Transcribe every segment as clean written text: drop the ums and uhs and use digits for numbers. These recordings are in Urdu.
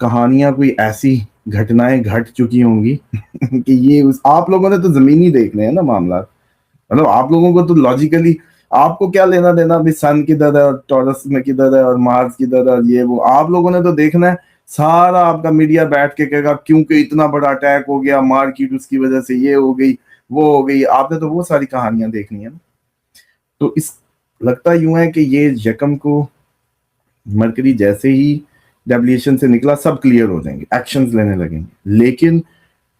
کہانیاں کوئی ایسی گھٹنائیں گھٹ چکی ہوں گی کہ یہ آپ لوگوں نے تو زمینی دیکھنے ہیں نا معاملات. مطلب آپ لوگوں کو تو لاجیکلی آپ کو کیا لینا دینا بھی سن کدھر ہے اور ٹورس میں کدھر ہے اور مارس کدھر ہے اور یہ وہ. آپ لوگوں نے تو دیکھنا ہے سارا. آپ کا میڈیا بیٹھ کے کہے گا کیونکہ اتنا بڑا اٹیک ہو گیا, مارکیٹ اس کی وجہ سے یہ ہو گئی وہ ہو گئی. آپ نے تو وہ ساری کہانیاں دیکھنی ہیں نا. تو اس لگتا یوں ہے کہ یہ یکم کو مرکری جیسے ہی ڈیبلیشن سے نکلا سب کلیئر ہو جائیں گے, ایکشنز لینے لگیں گے. لیکن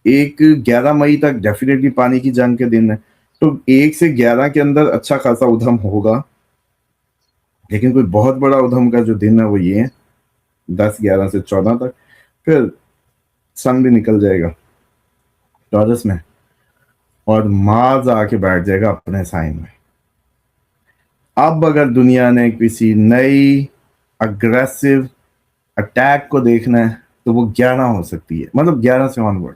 ایک 11 مئی تک ڈیفینیٹلی پانی کی جنگ کے دن ہے. تو 1 سے 11 کے اندر اچھا خاصا ادھم ہوگا, لیکن کوئی بہت بڑا ادھم کا جو دن ہے وہ یہ ہے 10 11 سے 14 تک. پھر سن بھی نکل جائے گا ٹورس میں اور مارس آ کے بیٹھ جائے گا اپنے سائن میں. اب اگر دنیا نے کسی نئی اگریسو اٹیک کو دیکھنا ہے تو وہ 11 ہو سکتی ہے, مطلب 11 سے آن ورڈ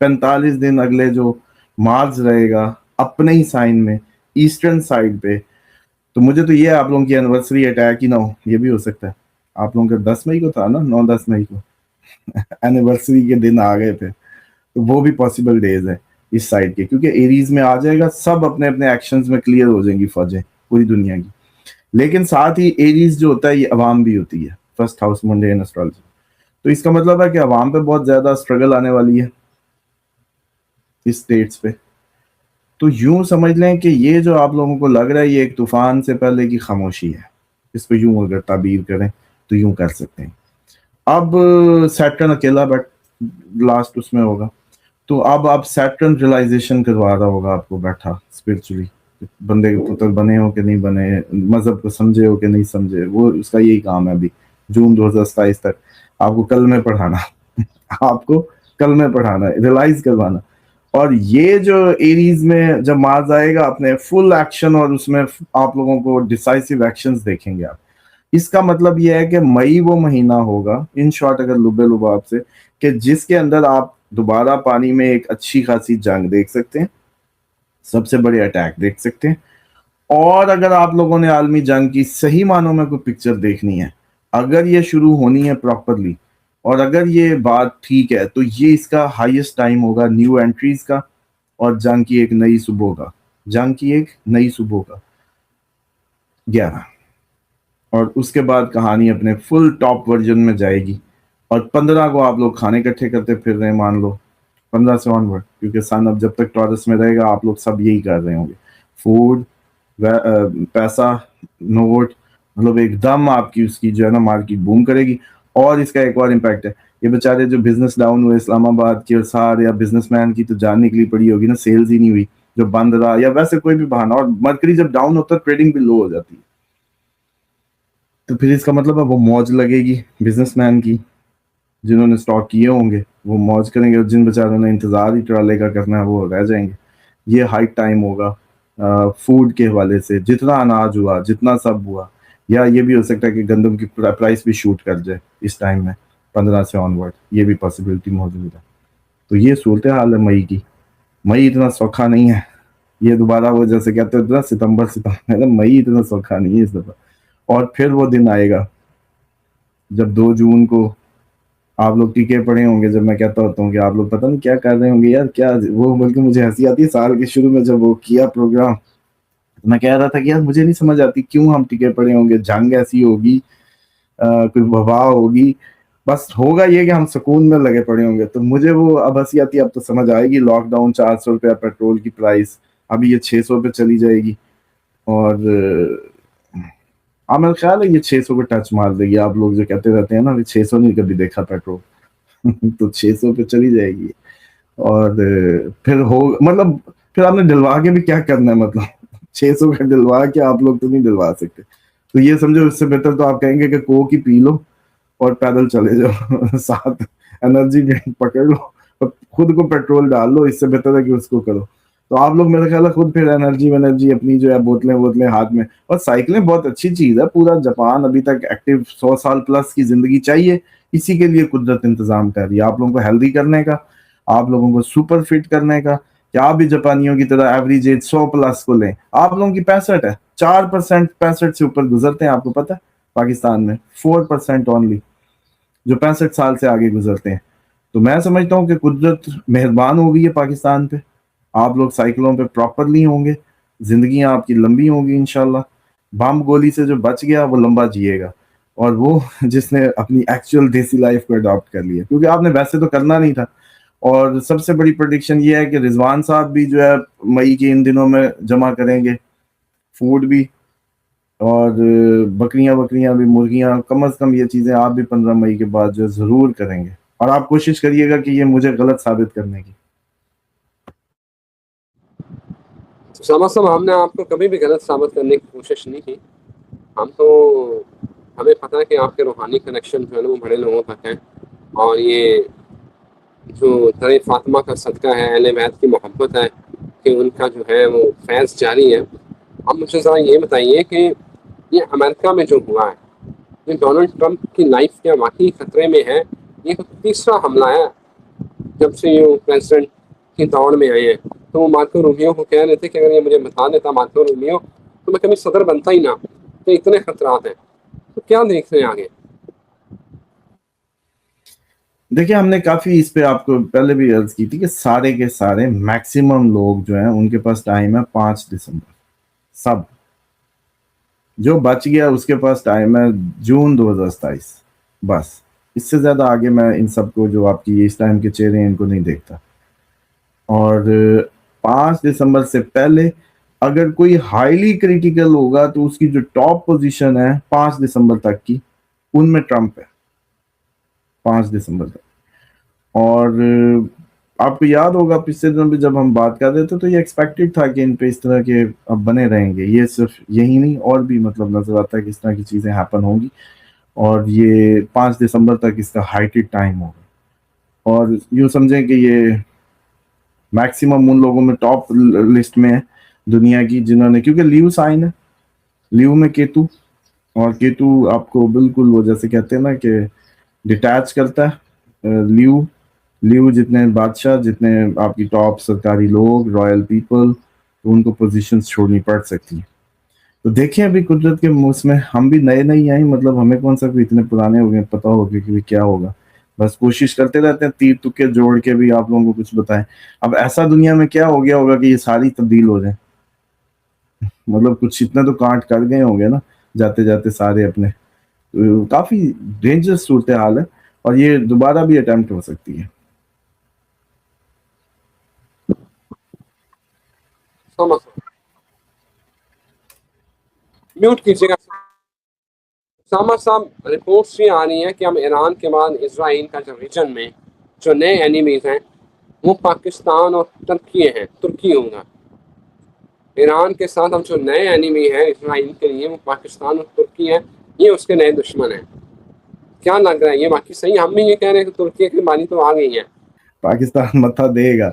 45 دن اگلے جو مارس رہے گا اپنے ہی سائن میں ایسٹرن سائڈ پہ. تو مجھے تو یہ آپ لوگوں کی اینیورسری اٹیک ہی نہ ہو, یہ بھی ہو سکتا ہے. آپ لوگوں کا 10 مئی کو تھا نا, 9-10 مئی کو اینیورسری کے دن آ گئے تھے. تو وہ بھی پاسبل ڈیز ہے اس سائڈ کے, کیونکہ ایریز میں آ جائے گا, سب اپنے اپنے ایکشنز میں کلیئر ہو جائیں گی فوجیں پوری دنیا کی. لیکن ساتھ ہی ایریز جو ہوتا ہے یہ عوام بھی ہوتی ہے, فرسٹ ہاؤس منڈین اسٹرالوجی. تو اس کا مطلب ہے کہ عوام پہ بہت زیادہ اسٹرگل آنے والی ہے اس اسٹیٹس پہ. تو یوں سمجھ لیں کہ یہ جو آپ لوگوں کو لگ رہا ہے یہ ایک طوفان سے پہلے کی خاموشی ہے. اس پہ یوں اگر تعبیر کریں تو یوں کر سکتے ہیں. اب سیٹرن اکیلا لاسٹ اس میں ہوگا, تو اب آپ سیٹرن ریلائزیشن کروا رہا ہوگا آپ کو بیٹھا اسپرچولی, بندے کے پتر بنے ہو کہ نہیں بنے, مذہب کو سمجھے ہو کہ نہیں سمجھے, وہ اس کا یہی کام ہے. ابھی جون 2027 تک آپ کو کلمے پڑھانا آپ کو کلمے پڑھانا, ریلائز کروانا. اور یہ جو ایریز میں جب مارس آئے گا اپنے فل ایکشن, اور اس میں آپ لوگوں کو ڈیسائسو ایکشنز دیکھیں گے آپ. اس کا مطلب یہ ہے کہ مئی وہ مہینہ ہوگا ان شارٹ اگر لبے لباب سے, کہ جس کے اندر آپ دوبارہ پانی میں ایک اچھی خاصی جنگ دیکھ سکتے ہیں, سب سے بڑے اٹیک دیکھ سکتے ہیں. اور اگر آپ لوگوں نے عالمی جنگ کی صحیح معنوں میں کوئی پکچر دیکھنی ہے, اگر یہ شروع ہونی ہے پراپرلی, اور اگر یہ بات ٹھیک ہے, تو یہ اس کا ہائیسٹ ٹائم ہوگا نیو انٹریز کا اور جنگ کی ایک نئی صبح کا. جنگ کی ایک نئی صبح کا 11, اور اس کے بعد کہانی اپنے فل ٹاپ ورژن میں جائے گی. اور 15 کو آپ لوگ کھانے اکٹھے کرتے پھر رہے ہیں, مان لو 15 سے آن ورڈ, کیونکہ سن اب جب تک ٹورس میں رہے گا آپ لوگ سب یہی کر رہے ہوں گے. فوڈ, پیسہ, نوٹ, مطلب ایک دم آپ کی اس کی جو ہے نا مارکیٹ بوم کرے گی. اور اس کا ایک اور امپیکٹ ہے, یہ بیچارے جو بزنس ڈاؤن ہوئے اسلام آباد کے, اور سارے یا بزنس مین کی تو جان نکلی پڑی ہوگی نا, سیلز ہی نہیں ہوئی, جو بند رہا یا ویسے کوئی بھی بہانا. اور مرکری جب ڈاؤن ہوتا ہے ٹریڈنگ بھی لو ہو جاتی ہے, تو پھر اس کا مطلب ہے وہ موج لگے گی بزنس مین کی, جنہوں نے اسٹاک کیے ہوں گے وہ موج کریں گے, اور جن بیچاروں نے انتظار ہی ٹرالے کا کرنا ہے وہ رہ جائیں گے. یہ ہائٹ ٹائم ہوگا فوڈ کے حوالے سے, جتنا اناج ہوا جتنا سب ہوا. یا یہ بھی ہو سکتا ہے کہ گندم کی پرائس بھی شوٹ کر جائے اس ٹائم میں 15 سے آن ورڈ, یہ بھی پاسبلٹی موجود ہے. تو یہ صورتحال ہے مئی کی. مئی اتنا سوکھا نہیں ہے, یہ دوبارہ وہ جیسے کہتے ہیں ستمبر, مئی اتنا سوکھا نہیں ہے اس دفعہ. اور پھر وہ دن آئے گا جب 2 جون کو آپ لوگ ٹکے پڑے ہوں گے, جب میں کہتا ہوتا ہوں کہ آپ لوگ پتہ نہیں کیا کر رہے ہوں گے یار, کیا وہ, بلکہ مجھے ہنسی آتی ہے سال کے شروع میں جب وہ کیا پروگرام, میں کہہ رہا تھا کہ یار مجھے نہیں سمجھ آتی کیوں ہم ٹکے پڑے ہوں گے, جنگ ایسی ہوگی, کوئی وبا ہوگی, بس ہوگا یہ کہ ہم سکون میں لگے پڑے ہوں گے. تو مجھے وہ اب ہنسی آتی ہے, اب تو سمجھ آئے گی. لاک ڈاؤن 400 روپیہ پیٹرول کی پرائس, ابھی یہ 600 پہ چلی جائے گی, اور میرا خیال ہے یہ 600 پہ ٹچ مار دے گی. آپ لوگ جو کہتے رہتے ہیں نا 600 نہیں کبھی دیکھا پیٹرول, تو 600 پہ چلی جائے گی. اور پھر ہو مطلب پھر آپ نے ڈلوا کے بھی کیا کرنا ہے, مطلب 600 کا ڈلوا کے آپ لوگ تو نہیں ڈلوا سکتے. تو یہ سمجھو اس سے بہتر تو آپ کہیں گے کہ کوک ہی پی لو اور پیدل چلے جاؤ, ساتھ انرجی ڈرنک پکڑ لو اور خود کو پیٹرول ڈال لو, اس سے بہتر ہے کہ اس کو کرو. تو آپ لوگ میرا خیال ہے خود پھر انرجی اپنی جو ہے بوتلیں ہاتھ میں, اور سائیکلیں بہت اچھی چیز ہے. پورا جاپان ابھی تک ایکٹیو 100 سال پلس کی زندگی چاہیے, اسی کے لیے قدرت انتظام کر رہی ہے آپ لوگوں کو ہیلدی کرنے کا, آپ لوگوں کو سپر فٹ کرنے کا. کہ آپ بھی جاپانیوں کی طرح ایوریج ایج 100 پلس کو لیں. آپ لوگوں کی 65 ہے, 4% 65 سے اوپر گزرتے ہیں, آپ کو پتا ہے پاکستان میں 4% اونلی. جو 65 سال سے آگے گزرتے ہیں. تو میں سمجھتا ہوں کہ قدرت مہربان ہو گئی ہے پاکستان پہ. آپ لوگ سائیکلوں پہ پراپرلی ہوں گے, زندگیاں آپ کی لمبی ہوں گی انشاءاللہ. بم گولی سے جو بچ گیا وہ لمبا جیے گا, اور وہ جس نے اپنی ایکچوئل دیسی لائف کو اڈاپٹ کر لیا, کیونکہ آپ نے ویسے تو کرنا نہیں تھا. اور سب سے بڑی پریڈکشن یہ ہے کہ رضوان صاحب بھی جو ہے مئی کے ان دنوں میں جمع کریں گے فوڈ بھی, اور بکریاں بھی, مرغیاں, کم از کم یہ چیزیں آپ بھی 15 مئی کے بعد جو ضرور کریں گے. اور آپ کوشش کریے گا کہ یہ مجھے غلط ثابت کرنے کی. اسامہ صاحب, ہم نے آپ کو کبھی بھی غلط ثابت کرنے کی کوشش نہیں کی. ہمیں پتہ ہے کہ آپ کے روحانی کنیکشن جو ہے نا وہ بڑے لوگوں تک ہیں, اور یہ جو در فاطمہ کا صدقہ ہے, اہل بیت کی محبت ہے کہ ان کا جو ہے وہ فیض جاری ہے. اب مجھے ذرا یہ بتائیے کہ یہ امریکہ میں جو ہوا ہے, یہ ڈونلڈ ٹرمپ کی لائف کیا واقعی خطرے میں ہے؟ یہ تو تیسرا حملہ ہے جب سے یہ پریزیڈنٹ کی دوڑ میں آئے ہیں. تو وہ مارکو رومیو کو کہہ رہے تھے کہ اگر یہ مجھے بتا دیتا مارکو رومیو تو میں کبھی صدر بنتا ہی نہ, تو اتنے خطرات ہیں. تو کیا دیکھ رہے ہیں آگے؟ دیکھیں, ہم نے کافی اس پہ آپ کو پہلے بھی عرض کی تھی کہ سارے کے سارے میکسیمم لوگ جو ہیں ان کے پاس ٹائم ہے 5 دسمبر. سب جو بچ گیا اس کے پاس ٹائم ہے جون 2027. بس اس سے زیادہ آگے میں ان سب کو جو آپ کی اس ٹائم کے چہرے ہیں ان کو نہیں دیکھتا. اور 5 دسمبر سے پہلے اگر کوئی ہائیلی کریٹیکل ہوگا تو اس کی جو ٹاپ پوزیشن ہے 5 دسمبر تک کی, ان میں ٹرمپ ہے 5 دسمبر تک. اور آپ کو یاد ہوگا پچھلے دنوں پہ جب ہم بات کر رہے تھے تو یہ ایکسپیکٹڈ تھا کہ ان پہ اس طرح کے اب بنے رہیں گے. یہ صرف یہی نہیں, اور بھی مطلب نظر آتا ہے کہ اس طرح کی چیزیں ہیپن ہوں گی, اور یہ 5 دسمبر تک اس کا ہائٹڈ ٹائم ہوگا. اور یوں سمجھیں کہ یہ میکسیمم ان لوگوں میں ٹاپ لسٹ میں ہے دنیا کی جنہوں نے, کیونکہ لیو سائن ہے, لیو میں کیتو, اور کیتو آپ کو بالکل وہ جیسے کہتے ہیں نا کہ ڈیٹیچ کرتا ہے. لیو جتنے بادشاہ, جتنے آپ کی ٹاپ سرکاری لوگ, رائل پیپل, تو ان کو پوزیشنز چھوڑنی پڑ سکتی ہیں. تو دیکھیں ابھی قدرت کے موسم میں ہم بھی نئے نہیں آئے, مطلب ہمیں کون سا کوئی اتنے پرانے ہو گئے پتہ ہو گیا کہ کیا ہوگا. بس کوشش کرتے رہتے ہیں تیر تکے جوڑ کے بھی آپ لوگوں کو کچھ بتائیں. اب ایسا دنیا میں کیا ہو گیا ہوگا کہ یہ ساری تبدیل ہو جائیں, مطلب کچھ اتنا تو کانٹ کر گئے ہوں گے نا جاتے جاتے سارے اپنے. کافی ڈینجرس صورتحال ہے, اور یہ دوبارہ بھی اٹیمپٹ ہو سکتی ہے. میوٹ کیجیے گا سامر صاحب. رپورٹس یہ آ رہی ہیں کہ ہم ایران کے بعد اسرائیل کا جو ریجن میں جو نئے اینیمیز ہیں وہ پاکستان اور ترکی ہوگا. ایران کے ساتھ ہم جو نئے اینیمی ہیں اسرائیل کے لیے وہ پاکستان اور ترکی ہے, یہ اس کے نئے دشمن ہیں. کیا لگ رہا ہے یہ باقی صحیح؟ ہم بھی یہ کہہ رہے ہیں کہ ترکی کی بانی تو آ گئی ہے. پاکستان متھا دے گا,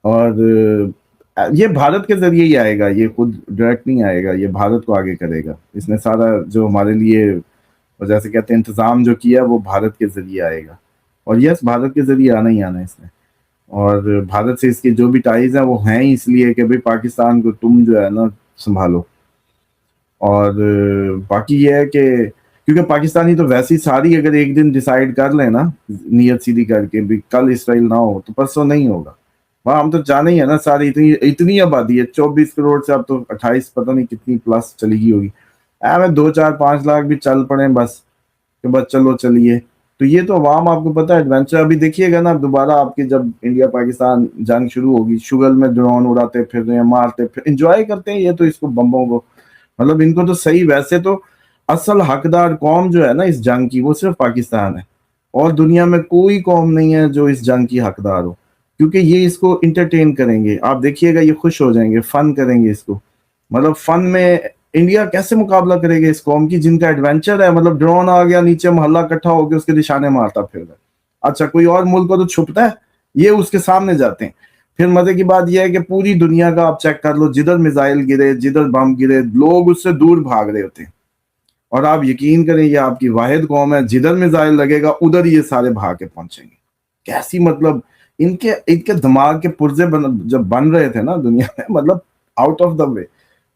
اور یہ بھارت کے ذریعے ہی آئے گا, یہ خود ڈائریکٹ نہیں آئے گا, یہ بھارت کو آگے کرے گا. اس نے سارا جو ہمارے لیے جیسے کہتے ہیں انتظام جو کیا وہ بھارت کے ذریعے آئے گا. اور یس, بھارت کے ذریعے آنا ہی آنا اس نے, اور بھارت سے اس کے جو بھی ٹائز ہیں وہ ہیں اس لیے کہ بھئی پاکستان کو تم جو ہے نا سنبھالو. اور باقی یہ ہے کہ کیونکہ پاکستانی تو ویسی ساری اگر ایک دن ڈیسائیڈ کر لیں نا نیت سیدھی کر کے بھی کل اسرائیل نہ ہو تو پرسوں نہیں ہوگا. وہاں ہم تو جانے ہی ہے نا, ساری اتنی آبادی ہے 24 کروڑ سے اب تو 28 پتہ نہیں کتنی پلس چلی گئی ہوگی. میں 2 4 5 لاکھ بھی چل پڑے بس کہ بس چلو چلیے. تو یہ تو عوام آپ کو پتا ہے ایڈونچر. ابھی دیکھیے گا نا دوبارہ آپ کی جب انڈیا پاکستان جنگ شروع ہوگی, شگل میں ڈرون اڑاتے پھر رہے ہیں, مارتے پھر انجوائے کرتے ہیں. یہ تو اس کو بمبوں کو مطلب ان کو تو صحیح, ویسے تو اصل حقدار قوم جو ہے نا اس جنگ کی وہ صرف پاکستان ہے, اور دنیا میں کوئی قوم نہیں ہے جو اس جنگ کی حقدار ہو, کیونکہ یہ اس کو انٹرٹین کریں گے. آپ دیکھیے گا یہ خوش ہو جائیں گے, فن کریں گے اس کو. مطلب فن میں انڈیا کیسے مقابلہ کرے گا اس قوم کی جن کا ایڈونچر ہے, مطلب ڈرون آ گیا نیچے محلہ اکٹھا ہو کے اس کے نشانے مارتا پھر رہا. اچھا کوئی اور ملک کو تو چھپتا ہے, یہ اس کے سامنے جاتے ہیں. پھر مزے کی بات یہ ہے کہ پوری دنیا کا آپ چیک کر لو, جدھر میزائل گرے جدھر بم گرے لوگ اس سے دور بھاگ رہے ہوتے ہیں. اور آپ یقین کریں یہ آپ کی واحد قوم ہے, جدھر میزائل لگے گا ادھر یہ سارے بھاگ کے پہنچیں گے. کیسی مطلب ان کے دماغ کے پرزے جب بن رہے تھے نا دنیا میں, مطلب آؤٹ آف دا وے.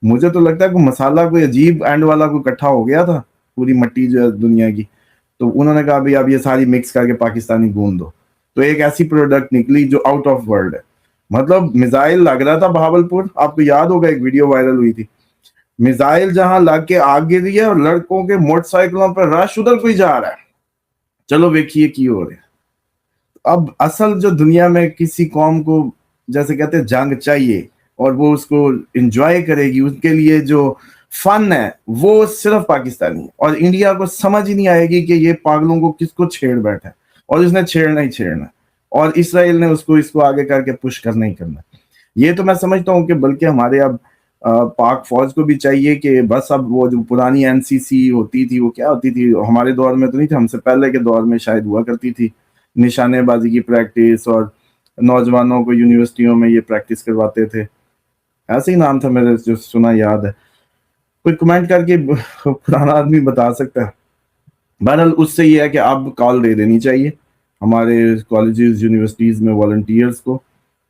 مجھے تو لگتا ہے کوئی مسالہ کوئی عجیب اینڈ والا کوئی اکٹھا ہو گیا تھا, پوری مٹی جو ہے دنیا کی, تو انہوں نے کہا بھائی اب یہ ساری مکس کر کے پاکستانی گون دو، تو ایک ایسی پروڈکٹ نکلی جو آؤٹ آف ورلڈ ہے. مطلب میزائل لگ رہا تھا بہاولپور، آپ کو یاد ہوگا ایک ویڈیو وائرل ہوئی تھی، میزائل جہاں لگ کے آگ گری ہے اور لڑکوں کے موٹر سائیکلوں پہ رش ادھر کوئی جا رہا ہے. چلو ویکھیے کی ہو رہے ہیں. اب اصل جو دنیا میں کسی قوم کو جیسے کہتے ہیں جنگ چاہیے اور وہ اس کو انجوائے کرے گی، اس کے لیے جو فن ہے وہ صرف پاکستانی ہے. اور انڈیا کو سمجھ ہی نہیں آئے گی کہ یہ پاگلوں کو کس کو چھیڑ بیٹھا ہے، اور اس نے چھیڑنا ہی چھیڑنا، اور اسرائیل نے اس کو آگے کر کے پش کرنا ہی کرنا. یہ تو میں سمجھتا ہوں کہ بلکہ ہمارے اب پاک فوج کو بھی چاہیے کہ بس اب وہ جو پرانی این سی سی ہوتی تھی، وہ کیا ہوتی تھی، ہمارے دور میں تو نہیں تھی، ہم سے پہلے کے دور میں شاید ہوا کرتی تھی، نشانے بازی کی پریکٹس، اور نوجوانوں کو یونیورسٹیوں میں یہ پریکٹس کرواتے تھے، ایسے ہی نام تھا میرے جو سنا یاد ہے. کوئی کمنٹ کر کے پرانا آدمی بتا سکتا ہے. بہرحال اس سے یہ ہے کہ اب کال دے دینی چاہیے ہمارے کالجز یونیورسٹیز میں والنٹیئرز کو،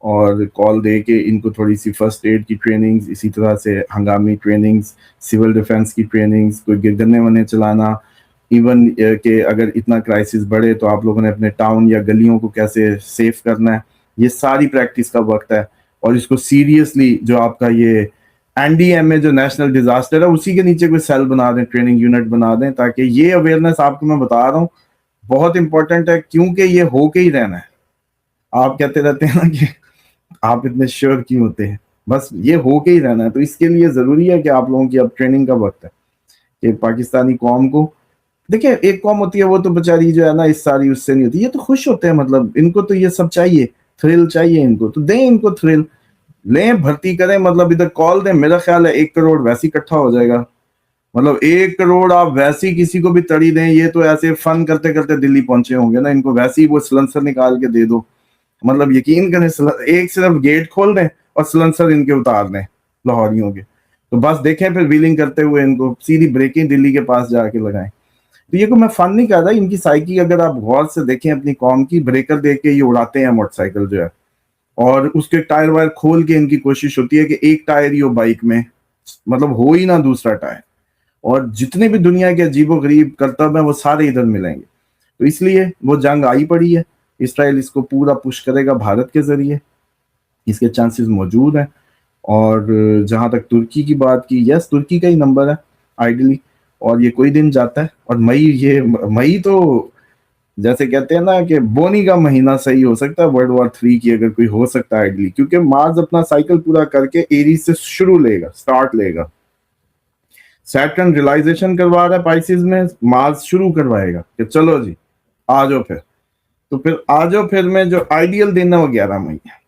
اور کال دے کے ان کو تھوڑی سی فرسٹ ایڈ کی ٹریننگز، اسی طرح سے ہنگامی ٹریننگز، سول ڈیفنس کی ٹریننگز، کوئی گرگنے ونے چلانا، ایون کہ اگر اتنا کرائسس بڑھے تو آپ لوگوں نے اپنے ٹاؤن یا گلیوں کو کیسے سیف کرنا ہے. یہ ساری پریکٹس کا وقت ہے، اور اس کو سیریسلی جو آپ کا یہ این ڈی ایم اے جو نیشنل ڈیزاسٹر ہے اسی کے نیچے کوئی سیل بنا دیں، ٹریننگ یونٹ بنا دیں، تاکہ یہ اویئرنیس آپ کو میں بتا رہا ہوں بہت امپورٹنٹ ہے، کیونکہ یہ ہو کے ہی رہنا ہے. آپ کہتے رہتے ہیں نا کہ آپ اتنے شیور کیوں ہوتے ہیں، بس یہ ہو کے ہی رہنا ہے. تو اس کے لیے ضروری ہے کہ آپ لوگوں کی اب ٹریننگ کا وقت ہے کہ پاکستانی قوم کو دیکھیں. ایک قوم ہوتی ہے وہ تو بیچاری جو ہے نا اس ساری اس سے نہیں ہوتی، یہ تو خوش ہوتے ہیں، مطلب ان کو تو یہ سب چاہیے، تھرل چاہیے ان کو، تو دیں ان کو تھرل، لیں بھرتی کریں، مطلب ادھر کال دیں. میرا خیال ہے 1 کروڑ ویسے اکٹھا ہو جائے گا، مطلب 1 کروڑ آپ ویسے کسی کو بھی تڑی دیں. یہ تو ایسے فن کرتے کرتے دلی پہنچے ہوں گے نا، ان کو ویسے ہی وہ سلنسر نکال کے دے دو، مطلب یقین کریں ایک صرف گیٹ کھول دیں اور سلنسر ان کے اتار دیں لاہوریوں کے، تو بس دیکھیں پھر ویلنگ کرتے ہوئے ان کو سیدھی بریکنگ دلی کے پاس جا کے لگائیں. تو یہ کو میں فن نہیں کہہ رہا، ان کی سائیکی اگر آپ غور سے دیکھیں اپنی قوم کی، بریکر دیکھ کے یہ اڑاتے ہیں موٹر سائیکل جو ہے، اور اس کے ٹائر وائر کھول کے ان کی کوشش ہوتی ہے کہ ایک ٹائر ہی ہو بائک میں، مطلب ہو ہی نہ دوسرا ٹائر. اور جتنے بھی دنیا کے عجیب و غریب کرتب ہیں وہ سارے ادھر ملیں گے. تو اس لیے وہ جنگ آئی پڑی ہے. اسرائیل اس کو پورا پش کرے گا بھارت کے ذریعے، اس کے چانسز موجود ہیں. اور جہاں تک ترکی کی بات کی، یس ترکی کا ہی نمبر ہے آئیڈلی، اور یہ کوئی دن جاتا ہے. اور مئی تو جیسے کہتے ہیں نا کہ بونی کا مہینہ صحیح ہو سکتا ہے World War 3 کی اگر کوئی ہو سکتا ہے آئیڈلی، کیونکہ مارس اپنا سائیکل پورا کر کے ایریز سے شروع لے گا، سٹارٹ لے گا. سیٹرن ریلائزیشن کروا رہا ہے پائسز میں، مارس شروع کروائے گا کہ چلو جی آ جاؤ پھر. تو پھر آ جاؤ پھر میں جو آئیڈیل دن ہے وہ 11 مئی ہے.